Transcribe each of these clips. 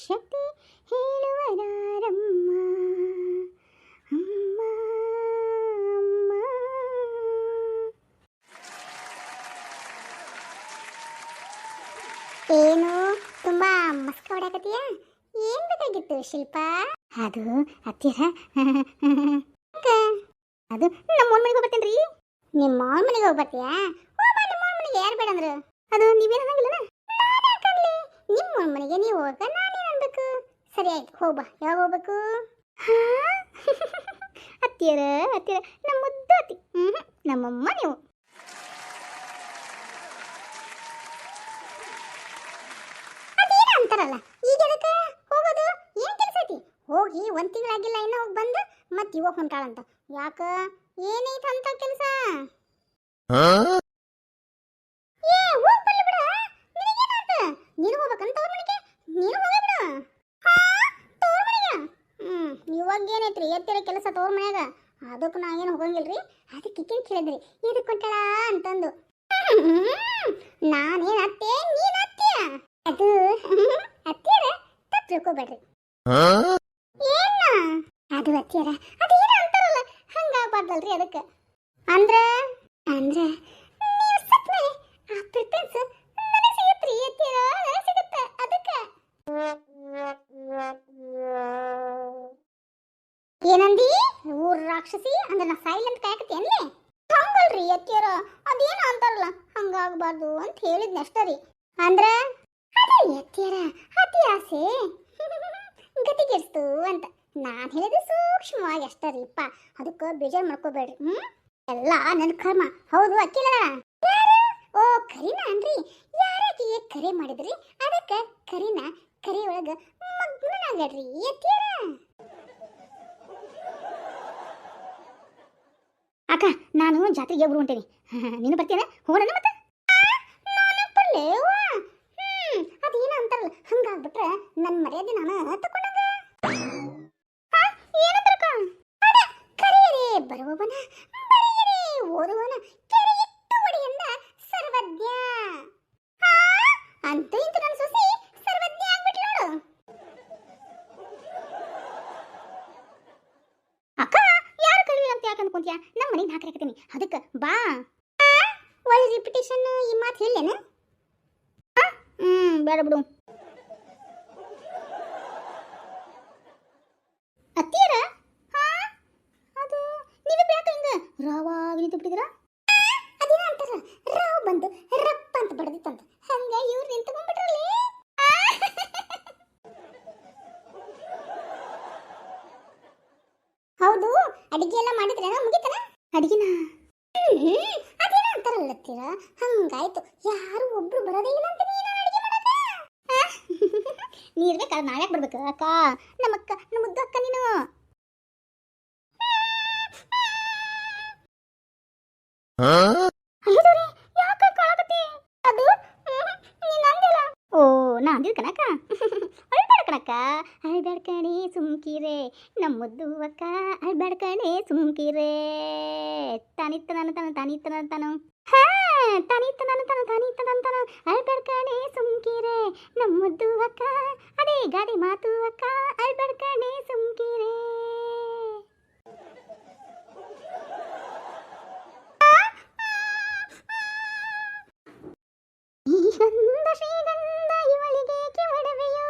ಶಕ್ತಿ ಹೇಳುವರಾರಮ್ಮ ಅಮ್ಮ ಅಮ್ಮ. ಏನು ತುಂಬಾ ಮಸ್ಕ ಹೊಡಕತ್ತೀಯ? ಏನ್ ಬೇಕಾಗಿತ್ತು ಶಿಲ್ಪ? ಅದು ಹತ್ತಿರ ಅದು ನಮ್ಮ ಮನೆಗೆ ಹೋಗ್ಬರ್ತೇನ್ರಿ. ನಿಮ್ಮ ಮನೆಗೆ ಹೋಗ್ಬರ್ತೀಯಾ? ನಿಮ್ಮ ಮನೆಗೆ ಯಾರು ಬೇಡ ಅಂದ್ರು? ಅದು ನೀವೇನು ಅನ್ನಂಗಿಲ್ಲ. ನಿಮ್ಮ ಮನೆಗೆ ನೀವು ಹೋಗ ನಾನೇನು ಅನ್ಬೇಕು? ಸರಿ ಆಯ್ತು ಹೋಗ್ಬಾ. ಯಾವಾಗ ಹೋಗ್ಬೇಕು? ಹತ್ತಿರ ಹತ್ತಿರ ನಮ್ಮ ಮುದ್ದು ಅತ್ತಿ. ನಮ್ಮಮ್ಮ ನೀವು. ಅದೇನ ಅಂತಾರಲ್ಲ, ಈಗ ಅದಕ್ಕೆ ಹೋಗೋದು ಏನ್ ಕೆಲಸ ಐತಿ? ಹೋಗಿ ಒಂದ್ ತಿಂಗಳಾಗಿಲ್ಲ ಇನ್ನ ಹೋಗಿ ಬಂದು ಮತ್ತೆ ಇವಾಗ ಹೊಂಟಾಳಂತ. ಯಾಕ ಏನೈತ ಅಂತ ಕೆಲಸ? ಏ ಹೋಗ್ ಬರ್ಲಿ ಬಿಡ. ನಿನಗೇನಾತ? ನೀನು ಹೋಗ್ಬೇಕಂತ ಅವ್ರ ಮನೆಗೆ? ನೀನು ಹೋಗಿ ಬಿಡು. ತೋರ್ ಮನೆಗೆ? ಇವಾಗ ಏನೈತ್ರಿ ಎತ್ತಿರ ಕೆಲಸ ತೋರ್ ಮನ್ಯಾಗ? ಅದಕ್ಕೆ ನಾ ಏನು ಹೋಗಂಗಿಲ್ರಿ. ಅದಕ್ಕೆ ಕಿಕ್ಕಿನ ಕೇಳಿದ್ರಿ ಇದಕ್ಕೆ ಕೊಟ್ಟಳ ಅಂತಂದು. ನಾನೇನು ಅತ್ತೆ ನೀನು ಅತ್ತೆ? ಅದು ಅತ್ತಿಯರ ತಪ್ಪು ತಿಳ್ಕೊಬೇಡ್ರಿ. ಏನ ಅದು ಅತ್ತಿಯರ? ಅದು ಏನೋ ಅಂತಾರಲ್ಲ ಹಂಗಾಗ್ಬಾರ್ದಲ್ರಿ. ಅದಕ್ಕೆ ಅಂದ್ರೆ ಅಂದ್ರೆ ನೀವು ಸತ್ನೆ ಆ ಪ್ರಿಫರೆನ್ಸ್ ನನಗೆ ಸಿಗುತ್ತ್ರಿ. ಅತ್ತಿಯರ ಸಿಗುತ್ತೆ ಅದಕ್ಕೆ. ಏನಂದಿ? ಊರ್ ರಾಕ್ಷಸಿ ಅಂದ್ರೆ ನಾ ಸೈಲೆಂಟ್ ಕಾಯಕತ್ತಿ ಅನ್ಲಿ? ಹಂಗಲ್ರಿ ಅತ್ತಿಯರ, ಅದೇನ ಅಂತಾರಲ್ಲ ಹಂಗಾಗಬಾರ್ದು ಅಂತ ಹೇಳಿದ್ನ ಅಷ್ಟರಿ. ಅಂದ್ರ ಅದೇ ಅತ್ತಿಯರ ಅತಿ ಆಸೆ ಗತಿಗೆಡ್ಸ್ತು ಅಂತ ನಾನು ಹೇಳಿದ ಸೂಕ್ಷ್ಮವಾಗಿ ಅಷ್ಟರಿಪ್ಪ. ಅದಕ್ಕೆ ಬೇಜಾರು ಮಾಡ್ಕೋಬೇಡ್ರಿ. ಎಲ್ಲ ನನ್ನ ಕರ್ಮ. ಹೌದು ಅಕ್ಕಿಲ್ಲ? ಯಾರು? ಓ ಕರಿನಾ ಅನ್ರಿ. ಯಾರಾಕಿಗೆ ಕರೆ ಮಾಡಿದ್ರಿ? ಅದಕ್ಕೆ ಕರಿನಾ ಕರಿ ಒಳಗ ಮಗ್ನನಾಗಡ್ರಿ ಅತ್ತಿಯರ. ಅಕ್ಕ ನಾನು ಜಾತ್ರೆಗೆ ಒಬ್ರು ಹೊಂಟೇನಿ. ನೀನು ಬರ್ತೀನ? ಹೋಗೋಣ ಮತ್ತೆ. ನಾನು ಬರ್ಲೇವ? ಅದೇನ ಅಂತಾರಲ್ಲ ಹಂಗಾಗ್ಬಿಟ್ರೆ ನನ್ನ ಮರ್ಯಾದೆ ನಾನು ತಕೊಂಡಾಗ. ಏನಂತಾರಕ್ಕ? ಅದ ಕರೆಯರೆ ಬರುವವನ ಬರೆಯರೆ ಓದುವನ ಕೆರೆಯಿಟ್ಟು ಒಡೆಯಂದ ಸರ್ವಜ್ಞ ಅಂತ ಇಂತ ನನ್ನ ಸೊಸಿ ಸರ್ವಜ್ಞ ಆಗ್ಬಿಟ್ಲು ನೋಡು. ಅಕ್ಕ ಯಾರು ಕಲಿಯಿಲ್ಲ ಅಂತ ಯಾಕೆ ಅನ್ಕೊಂತೀಯ? ನಮ್ಮ ಮನೆಗೆ ಹಾಕಿ ಅದಕ್ಕೆ ಬಾ. ಒಳ್ಳೆ ರಿಪಿಟೇಷನ್ ಈ ಮಾತು ಹೇಳೇನ? ಬೇಡ ಬಿಡು. ಅತ್ತಿಯರ ಅದು ನೀವೇ ಬೇಕ ಹಿಂಗ ರಾವಾಗಿ ನಿಂತು ಬಿಟ್ಟಿದ್ದೀರಾ? ಅದೇನ ಅಂತಾರ ರಾವ್ ಬಂದು ರಪ್ಪ ಅಂತ ಬಡದಿತ್ತಂತ, ಹಂಗ ಇವ್ರು ನಿಂತ್ಕೊಂಡ್ಬಿಟ್ರಲ್ಲಿ. ಹೌದು ಅಡಿಗೆ ಎಲ್ಲ ಮಾಡಿದ್ರೇನ? ಮುಗಿತನ ಅಡಿಗೆನ? ಅದೇನ ಅಂತಾರಲ್ಲತ್ತೀರ ಹಂಗಾಯ್ತು. ಯಾರು ಒಬ್ರು ಬರೋದೇ ಇಲ್ಲ ಅಂತ ನೀನು ಅಡಿಗೆ ಮಾಡಕ? ನೀ ಇರ್ಬೇಕಾದ್ರೆ ನಾವ್ಯಾಕೆ ಬರ್ಬೇಕು ಅಕ್ಕ? ನಮ್ಮಕ್ಕ ನಮ್ಮ ಮುದ್ದು ಅಕ್ಕ ನೀನು. ಯಾಕೆ ಕಾಳಕತ್ತಿ? ಅದು ನೀನು ಅಂದಿಲ್ಲ. ಓ ನಾ ಅಂದಿದ್ ಕಣಕ್ಕ. ಅಳ್ಬೇಡ ಕಣಕ್ಕ, ಅಳ್ಬೇಡ ಕಣೆ ಸುಮ್ಕಿರೆ ನಮ್ಮ ಮುದ್ದು ಅಕ್ಕ, ಅಳ್ಬೇಡ ಕಣೆ ಸುಮ್ಕಿರೆ. ತಾನಿತ್ತ ನಾನು ತಾನು ತಾನಿತ್ತ ನಾನು ತಾನು ತಾನಿತ್ತ ನಾನು ತಾನು ತಾನಿತ್ತ ನಾನು ತಾನು ಅಳ್ಬೇಡ ಕಣೆ ಸುಮ್ಕಿರೆ ನಮ್ಮ ಮುದ್ದು ಅಕ್ಕ, ಅದೇ ಗಾದೆ ಮಾತು ಅಕ್ಕ, ಅಳ್ಬೇಡ ಕಣೆ ಸುಮ್ಕಿರೆ. ಈ ಗಂಧ ಶ್ರೀಗಂಧ ಇವಳಿಗೆ ಕಿವಡವೆಯೋ.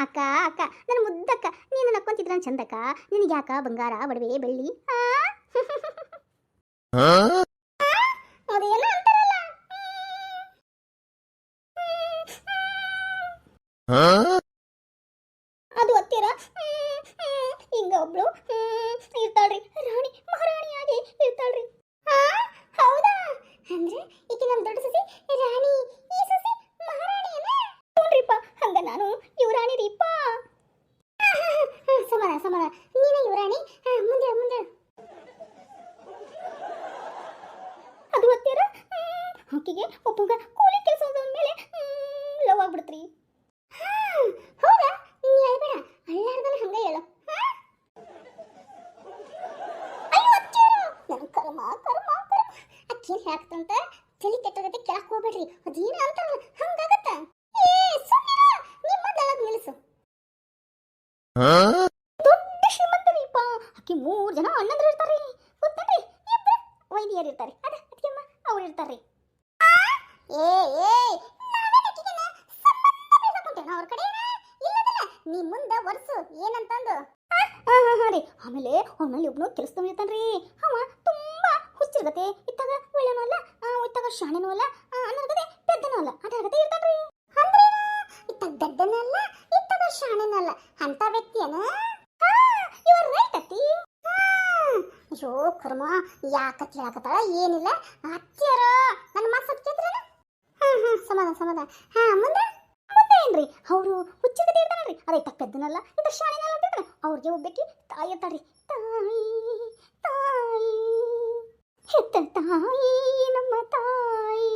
ಅಕ್ಕ ಅಕ್ಕ ನನ್ನ ಮುದ್ದಕ್ಕ, ನೀನು ನಕ್ಕೊಂತಿದ್ರ ಚಂದಕ್ಕ. ನಿನಗೆ ಯಾಕ ಬಂಗಾರ ಒಡವೆ ಬೆಳ್ಳಿ? ಅದೇನೋ ಅಂತಾರಲ್ಲ ಅದು ಹತ್ತಿರ ಹಿಂಗ ಒಬ್ಳು ಇರ್ತಾಳ್ರಿ, ರಾಣಿ ಮಹಾರಾಣಿಯಾಗಿ ಇರ್ತಾಳ್ರಿ. ಹೌದಾ? ಅಂದ್ರೆ ಈಗ ನಮ್ ದೊಡ್ಡ ಸಸಿ ರಾಣಿ, ಈ ಸಸಿ ಮಹಾರಾಣಿಯನ್ನ? ನೋಡ್ರಿಪ್ಪ ಹಂಗ ನಾನು ಯುವರಾಣಿ ರೀಪ್ಪ. ಸಮಾನ ಸಮಾನ, ನೀನ ಯುವರಾಣಿ. ಮುಂದೆ ಮುಂದೆ. ಅದು ಹತ್ತಿರ ಆಕೆಗೆ ಒಬ್ಬಗ ಕೂಲಿ ಕೆಲಸದ ಮೇಲೆ ಲವ್ ಆಗ್ಬಿಡ್ತ್ರಿ. ಹೌದಾ? ನೀ ಹೇಳ್ಬೇಡ, ಅಳ್ಳಾರ್ದನ ಹಂಗ ಹೇಳು. ಅಯ್ಯೋ ಅತ್ತಿರ ನನ್ನ ಕರ್ಮ ಕರ್ಮ ಕರ್ಮ. ಅಕ್ಕೇನು ಹಾಕ್ತಂತ ತಲೆ ಕೆಟ್ಟೋಗತ್ತೆ, ಕೆಳಕ್ಕೆ ಹೋಗ್ಬೇಡ್ರಿ. ಅದೇನು ಅಂತಾರಲ್ಲ ಹಂಗಾಗತ್ತ. ಏ ಸುಮ್ಮನೆ ನಿಮ್ಮ ನೀ ಮುಂದ ವರ್ಸು ಏನಂತಂದು ರೀ ಆಮೇಲೆ ಅವನಲ್ಲಿ ಒಬ್ನು ಕೆಲಸದವ ಇರ್ತಾನ್ರಿ ಅವ ತುಂಬಾ ಹುಚ್ಚಿರ್ಗತೆ ಇತ್ತಾಗ ಒಳ್ಳೆನೂ ಅಲ್ಲ ಇತ್ತಾಗ ಶಾಣೆನೂ ಅಲ್ಲ ಅನ್ನರ್ಗದೆ ಪೆದ್ದನೂ ಅಲ್ಲ ಅದ್ರಾಗತೆ ಇರ್ತಾನ್ರಿ ಇತ್ತಾಗ ದಡ್ಡನೂ ಅಲ್ಲ ಇತ್ತಾಗ ಶಾಣೆನೂ ಅಲ್ಲ ಅಂತ ವ್ಯಕ್ತಿಯನ ಇವರು ರೈಟ್ ಅತ್ತಿ ಅಯ್ಯೋ ಕರ್ಮ ಯಾಕತ್ ಹೇಳಕತ್ತಾಳ ಏನಿಲ್ಲ ಅತ್ತಿಯರ ನನ್ನ ಮಾತು ಸತ್ಯದ್ರನ ಸಮಾಧಾನ ಸಮಾಧಾನ ಮುಂದೆ ಏನ್ರಿ ಅವರು ಹುಚ್ಚಿಗದೆ ಇರ್ತಾನಲ್ರಿ ಅದೇ ಇತ್ತ ಪೆದ್ದನಲ್ಲ ಇತ್ತ ಶಾಣೆನಲ್ಲ ಅಂತಿರ್ತಾನೆ ಅವ್ರಿಗೆ ಒಬ್ಬಕ್ಕೆ ತಾಯಿ ಇರ್ತಾರ್ರಿ ತಾಯಿ ತಾಯಿ ಹೆತ್ತ ತಾಯಿ ನಮ್ಮ ತಾಯಿ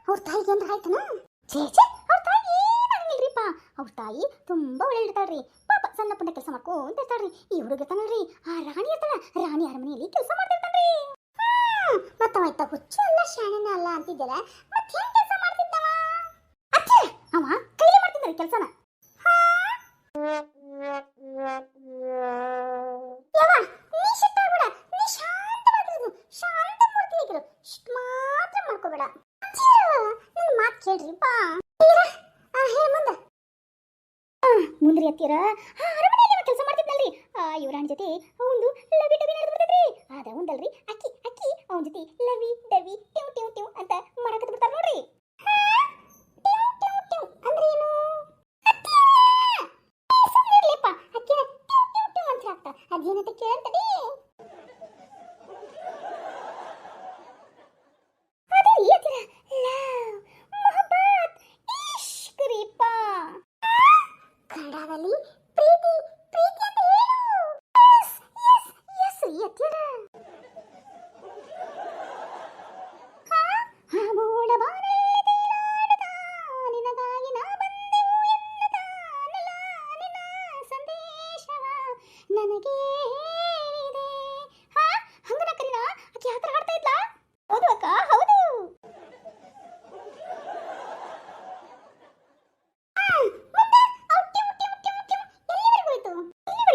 ಅವ್ರ ತಾಯಿಗೆ ಏನ್ರ ಆಯ್ತನ ಚೇಚೆ ಅವ್ರ ತಾಯಿ ಏನಾಗಿಲ್ರಿಪ್ಪ ಅವ್ರ ತಾಯಿ ತುಂಬಾ ಒಳ್ಳೆ ಇರ್ತಾಳ್ರಿ ಪಾಪ ಸಣ್ಣ ಪುಣ್ಣ ಕೆಲಸ ಮಾಡ್ಕೊಂತ ಇರ್ತಾಳ್ರಿ ಈ ಹುಡುಗ ಇರ್ತಾನಲ್ರಿ ಆ ರಾಣಿ ಇರ್ತಾಳ ರಾಣಿ ಅರಮನೆಯಲ್ಲಿ ಕೆಲಸ ಮಾಡ್ತಿರ್ತಾನ್ರಿ ಮತ್ತವ ಇತ್ತ ಹುಚ್ಚು ಅಲ್ಲ ಶಾಣೆನ ಅಲ್ಲ ಅಂತಿದ್ದೀರ ಮತ್ತೆ ಹೆಂಗ್ ಕೆಲಸ ಮಾಡ್ತಿದ್ದವ ಅತ್ತೆ ಅವ ಕೈಲಿ ಮಾಡ್ತಿದ್ರಿ ಕೆಲಸನ ಯವ್ವ ನೀ ಶಿಟ್ಟಾಗ್ಬೇಡ ನೀ ಶಾಂತವಾಗಿರು ಶಾಂತ ಮಾಡ್ತಿದ್ರು ಇಷ್ಟು ಮಾತ್ರ ಮಾಡ್ಕೋಬೇಡ ನನ್ನ ಮಾತು ಕೇಳ್ರಿಪ್ಪ ಹೇಳ ಮುಂದ್ರಿ ಅತ್ತೀರ ಅರಮನೆಯಲ್ಲಿ ಕೆಲಸ ಮಾಡ್ತಿದ್ನಲ್ರಿ ಯುವರಾಣಿ ಜೊತೆ ಒಂದು ಲವಿ ಡವಿ ನಡೆದು ಬರ್ತೈತ್ರಿ ಅದ ಒಂದಲ್ರಿ ಅಕ್ಕಿ ಅಕ್ಕಿ ಅವನ ಜೊತೆ ಲವಿ ಡವಿ ಟ್ಯೂ ಟ್ಯೂ ಟ್ಯೂ ಅಂತ ಮಾಡಕತ್ ಬಿಡ್ತಾರ ನೋಡ್ರಿ ಅಂದ್ರೆ ಏನು ಸುಮ್ಮನಿರ್ಲಿಪ್ಪ ಅಕ್ಕಿನ ಟ್ಯೂ ಟ್ಯೂ ಟ್ಯೂ ಅಂತ ಹಾಕ್ತಾ ಅದೇನಂತ ಕೇಳ್ತಡಿ ಅದೇ ಏತಿರ ಲವ್ ಮೊಹಬ್ಬತ್ ಇಶ್ಕ್ ರೀಪ ಕನ್ನಡದಲ್ಲಿ ಪ್ರೀತಿ ಪ್ರೀತಿ ಅಂತ ಹೇಳು ಎಸ್ ರೀ ಅತ್ತಿಯರ ನನಗೆ ಹಂಗನ ಕರೀನ ಆಕೆ ಯಾವ ಥರ ಹಾಡ್ತಾ ಇದ್ಲಾ ಹೌದು ಅಕ್ಕ ಹೌದು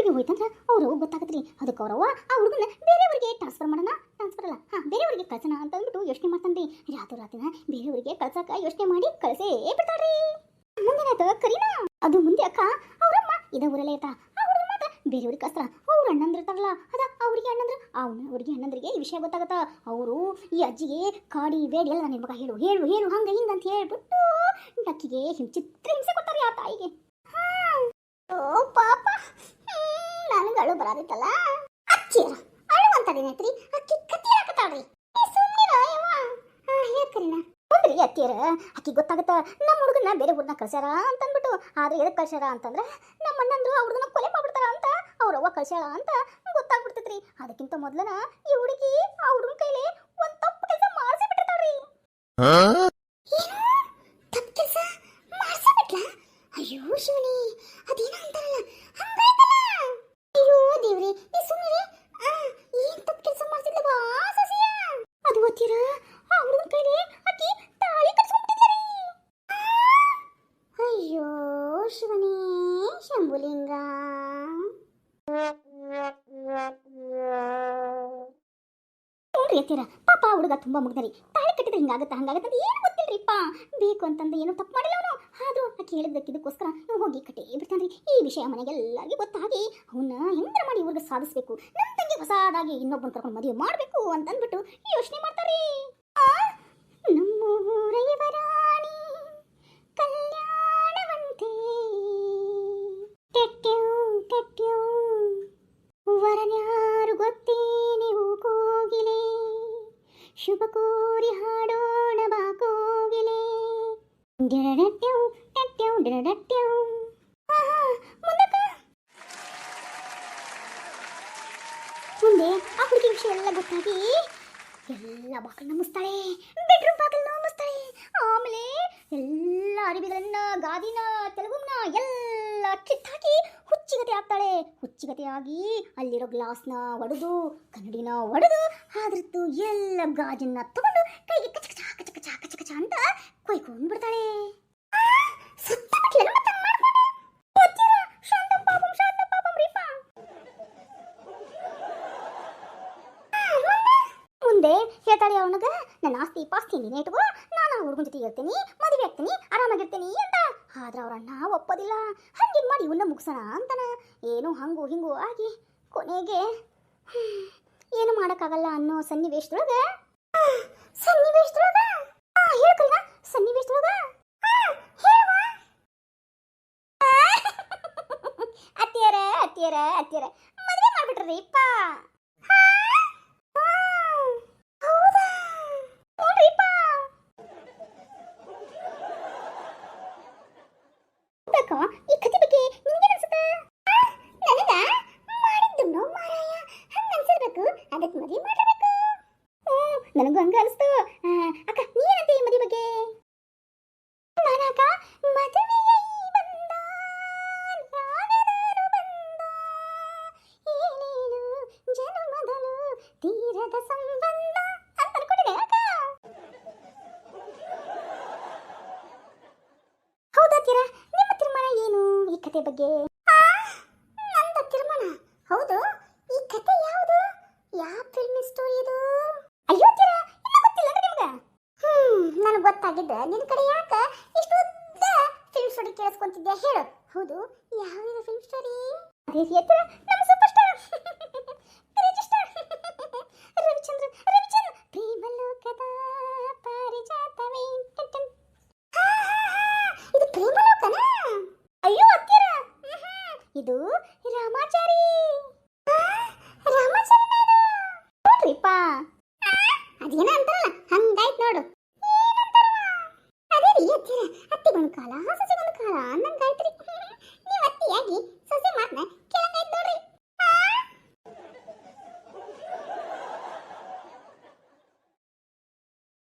ಹೋಯ್ತಂದ್ರ ಅವರು ಗೊತ್ತಾಗತ್ರಿ ಅದಕ್ಕೆ ಅವರವ್ವ ಆ ಹುಡುಗನ ಬೇರೆಯವರಿಗೆ ಟ್ರಾನ್ಸ್ಫರ್ ಮಾಡೋಣ ಟ್ರಾನ್ಸ್ಫರ್ ಅಲ್ಲ ಬೇರೆಯವರಿಗೆ ಕಳ್ಸೋಣ ಅಂತ ಅಂದ್ಬಿಟ್ಟು ಯೋಚನೆ ಮಾಡ್ತಾನ್ರಿ ರಾತ್ರಿನ ಬೇರೆಯವರಿಗೆ ಕಳ್ಸಕ ಯೋಚನೆ ಮಾಡಿ ಕಳ್ಸೇ ಬಿಡ್ತಾಳ್ರಿ ಮುಂದಿನ ಕರೀನಾ ಅದು ಮುಂದೆ ಅಕ್ಕ ಅವ್ರಮ್ಮ ಇದ ಊರಲ್ಲೇ ಇರ್ತಾ ಆ ಹುಡುಗ ಮಾತ್ರ ಬೇರೆಯವ್ರಿಗೆ ಕಸ್ತ್ರ ಅವ್ರ ಅಣ್ಣಂದಿರ್ತಾರಲ್ಲ ಅದ ಅವ್ರಿಗೆ ಅಣ್ಣಂದ್ರ ಅವ್ರಿಗೆ ಅಣ್ಣಂದ್ರಿಗೆ ಈ ವಿಷಯ ಗೊತ್ತಾಗತ್ತ ಅವರು ಈ ಅಜ್ಜಿಗೆ ಕಾಡಿ ಬೇಡಿ ಎಲ್ಲ ನನ್ನ ಮಗ ಹೇಳು ಹೇಳು ಹೇಳು ಹಂಗ ಹಿಂಗ ಅಂತ ಹೇಳ್ಬಿಟ್ಟು ಅಕ್ಕಿಗೆ ಚಿತ್ರ ಹಿಂಸೆ ಕೊಡ್ತಾರೆ ಆ ತಾಯಿಗೆ ಓ ಪಾಪ ನನಗೆ ಅಳು ಬರಾದಿತ್ತಲ್ಲ ಅಚ್ಚಿರ ಅಳುವಂತದೇನೈತ್ರಿ ಅಕ್ಕಿ ಕತ್ತಿ ಹಾಕತಾಳ್ರಿ ಸುಮ್ಮನಿರ ಯವ್ವ ಹೇಳ್ಕರಿನ ಹೌದ್ರಿ ಅತ್ತಿಯರ ಅಕ್ಕಿ ಗೊತ್ತಾಗತ್ತ ನಮ್ಮ ಹುಡುಗನ ಬೇರೆ ಊರ್ನ ಕಳ್ಸ್ಯಾರ ಅಂತ ಅಂದ್ಬಿಟ್ಟು ಆದ್ರೆ ಎದಕ್ಕೆ ಕಳ್ಸ್ಯಾರ ಅಂತಂದ್ರೆ ನಮ್ಮ ಅಣ್ಣಂದ್ರು ಆ ಹುಡುಗನ ಕೊಲೆ ಮಾಡ್ಬಿಡ್ತಾರ ಅಂತ ಅವ್ರವ್ವ ಕಳ್ಸ್ಯಾಳ ಅಂತ ಗೊತ್ತಾಗ್ಬಿಡ್ತೈತ್ರಿ ಅದಕ್ಕಿಂತ ಮೊದ್ಲನ ಈ ಹುಡುಗಿ ಆ ಹುಡುಗನ ಕೈಲಿ ಒಂದ್ ತಪ್ಪು ಕೆಲಸ ಮಾಡಿಸಿ ಬಿಟ್ಟಿರ್ತಾಳ್ರಿ ತಪ್ಪು ಕೆಲಸ ಮಾಡಿಸಿ ಬಿಟ್ಲ ಅಯ್ಯೋ ಶಿವನಿ ಅದೇನೋ ಅಂತಾರಲ್ಲ ಹಂಗಾಯ್ತಲ್ಲ ಅಯ್ಯೋ ದೇವ್ರಿ ನೀ ಸುಮ್ಮನೆ ಏನ್ ತಪ್ಪು ಕೆಲಸ ಮಾಡ್ತಿದ್ಲವ ಸಸಿಯ ಅದು ಗೊತ್ತೀರ ಆ ಹುಡುಗನ ಕೈಲಿ ಅಕ್ಕಿ ತಾಳಿ ಕಟ್ಸ್ಕೊಂಡ್ಬಿಟ್ಟಿದ್ಲರಿ ಅಯ್ಯೋ ಶಿವನೇ ಶಂಭುಲಿಂಗ ನೋಡ್ರಿ ಅತ್ತೀರ ಪಾಪ ಹುಡುಗ ತುಂಬಾ ಮುಗ್ದರಿ ತಾಳಿ ಕಟ್ಟಿದ್ರೆ ಹಿಂಗಾಗತ್ತ ಏನು ಗೊತ್ತಿಲ್ರಿಪ್ಪ ಬೇಕು ಅಂತಂದ್ರೆ ಏನೋ ತಪ್ಪು ಮಾಡಿಲ್ಲ ಅವನು ಆದ್ರೂ ಆಕೆ ಹೇಳಿದ್ದಕ್ಕಿದಕ್ಕೋಸ್ಕರ ನಾವು ಹೋಗಿ ಕಟ್ಟೇ ಬಿಡ್ತಾನ್ರಿ ಈ ವಿಷಯ ಮನೆಗೆಲ್ಲರಿಗೂ ಗೊತ್ತಾಗಿ ಅವನ್ನ ಹೆಂಗಾರ ಮಾಡಿ ಇವ್ರಿಗೆ ಸಾಧಿಸ್ಬೇಕು ನನ್ನ ತಂಗಿ ಹೊಸದಾಗಿ ಇನ್ನೊಬ್ಬನ ಕರ್ಕೊಂಡು ಮದುವೆ ಮಾಡಬೇಕು ಅಂತ ಅಂದ್ಬಿಟ್ಟು ಯೋಚನೆ ಮಾಡ್ತಾರೆ ನಮ್ಮ ಊರೈವರಾಣಿ ಕಲ್ಯಾಣವಂತೆ ಟೆಟ್ಯೂ ಟೆಟ್ಯೂ ವರನ್ಯಾರು ಗೊತ್ತೇ ನೀವು ಕೋಗಿಲೆ ಶುಭ ಕೋರಿ ಹಾಡೋಣ ಬಾ ಕೋಗಿಲೆ ಡಡಟ್ಯೂ ಟಟ್ಯೂ ಡಡಟ್ಯೂ ಮುಂದೆ ಆ ಹುಡುಗಿ ವಿಷಯ ಎಲ್ಲ ಗೊತ್ತಾಗಿ ಎಲ್ಲ ಬಾಕಲ್ ಮುಸ್ತಾಳೆ ಬೆಡ್ರೂಮ್ ಬಾಕಲ್ ಮುಸ್ತಾಳೆ ಆಮೇಲೆ ಎಲ್ಲ ಅರಿವಿಗಳನ್ನ ಗಾದಿನ ತೆಲುಗುನ ಎಲ್ಲ ಕಿತ್ತಾಕಿ ಹುಚ್ಚಿಗತೆ ಆಗ್ತಾಳೆ ಹುಚ್ಚಿಗತೆಯಾಗಿ ಅಲ್ಲಿರೋ ಗ್ಲಾಸ್ನ ಒಡೆದು ಕನ್ನಡಿನ ಒಡೆದು ಅದ್ರದ್ದು ಎಲ್ಲ ಗಾಜನ್ನ ತಗೊಂಡು ಕೈಗೆ ಕಚ ಕಚ ಕಚ ಕಚ ಕಚ ಕಚ ಅಂತ ಕೊಯ್ಕೊಂಡು ಬಿಡ್ತಾಳೆ ಮುಂದೆ ಮುಂದೆ ಹೇಳ್ತಾಳೆ ಅವನಿಗೆ ನನ್ನ ಆಸ್ತಿ ಪಾಸ್ತಿ ನೀನೇ ಇಟ್ಕೋ, ನಾನು ಆ ಹುಡುಗನ ಜೊತೆ ಇರ್ತೀನಿ, ಮದುವೆ ಆಗ್ತೀನಿ, ಆರಾಮಾಗಿರ್ತೀನಿ ಅಂತ. ಆದ್ರೆ ಅವ್ರ ಅಣ್ಣ ಒಪ್ಪೋದಿಲ್ಲ. ಹಂಗಿಂಗ್ ಮಾಡಿ ಇವನ್ನ ಮುಗಿಸೋಣ ಅಂತಾನ. ಏನು ಹಂಗು ಹಿಂಗು ಆಗಿ ಕೊನೆಗೆ ಏನು ಮಾಡೋಕ್ಕಾಗಲ್ಲ ಅನ್ನೋ ಸನ್ನಿವೇಶದೊಳಗೆ ಹೇಳ್ಕಲ್ಲ ಸನ್ನಿವೇಶದೊಳಗ ಅತ್ತಿಯರ ಅತ್ತಿಯರ ಅತ್ತಿಯರ ಮದುವೆ ಮಾಡ್ಬಿಟ್ರಿ ಇಪ್ಪ. ಈ ಕಥೆ ಬಗ್ಗೆ ನಿಮ್ಗೆ ಅನ್ಸುತ್ತೆ? ನನಗ ಮಾಡಿದ್ದು ಮಾರಾಯ ಹಂಗ ಅನ್ಸಿರ್ಬೇಕು, ಅದಕ್ಕೆ ಮದುವೆ ಮಾಡಬೇಕು. ನನಗೂ ಹಂಗ ಅನಿಸ್ತು. ಅಕ್ಕ ನೀನಂತೆ ಈ ಮದುವೆ ಬಗ್ಗೆ? ನಾನಕ್ಕ ಮದುವೆಯ ಈ ಬಂದ ರಾಗದಾರು ಬಂದ ಏನೇನು ಜನ್ಮದಲು ತೀರದ ಸಂಬಂಧ ಅಂತ ಅನ್ಕೊಂಡಿದೆ ಅಕ್ಕ. ಹೌದಾ ತೀರ, ನಿಮ್ಮ ತೀರ್ಮಾನ ಏನು ಈ ಕತೆ ಬಗ್ಗೆ? ನಂದ ತೀರ್ಮಾನ ಹೌದು. ಈ ಕತೆ ಯಾವುದು? ಯಾವ ಫಿಲ್ಮ್ ಸ್ಟೋರಿ ಇದು? ಅಯ್ಯೋ ತೀರ, ಇನ್ನ ಗೊತ್ತಿಲ್ಲ ನಿಮ್ಗೆ? ನನಗೆ ಗೊತ್ತಾಗಿದ್ದೆ. ನಿನ್ನ ಕಡೆ ಯಾಕ ಇಷ್ಟು ಫಿಲ್ಮ್ ಸ್ಟೋರಿ ಕೇಳಿಸ್ಕೊಂತಿದ್ದೆ ಹೇಳು. ಹೌದು, ಯಾವ್ದು ಫಿಲ್ಮ್ ಸ್ಟೋರಿ? ಅದೇ ತೀರ, ನಮ್ಮ ಸೂಪರ್ ಸ್ಟಾರ್ ರಿಜಿಸ್ಟರ್ ರವಿಚಂದ್ರ ಪ್ರೇಮಲೋಕದ ಪಾರಿಜಾತವೇ. ಇದು ಪ್ರೇಮಲೋಕನಾ? ಅಯ್ಯೋ ಅತ್ತಿರ, ಇದು ರಾಮಾಚಾರಿ. ನೋಡ್ರಿಪ್ಪ, ಅದೇನ ಅಂತಾರಲ್ಲ ಹಂಗಾಯ್ತು ನೋಡು. ಅದೇ ರೀ ಅತ್ತಿರ, ಅತ್ತಿಗೊಂದು ಕಾಲ ಸೊಸೆಗೊಂದು ಕಾಲ ಅನ್ನಂಗಾಯ್ತ್ರಿ. ನೀವು ಅತ್ತಿಯಾಗಿ ಸೊಸೆ ಮಾತನ್ನ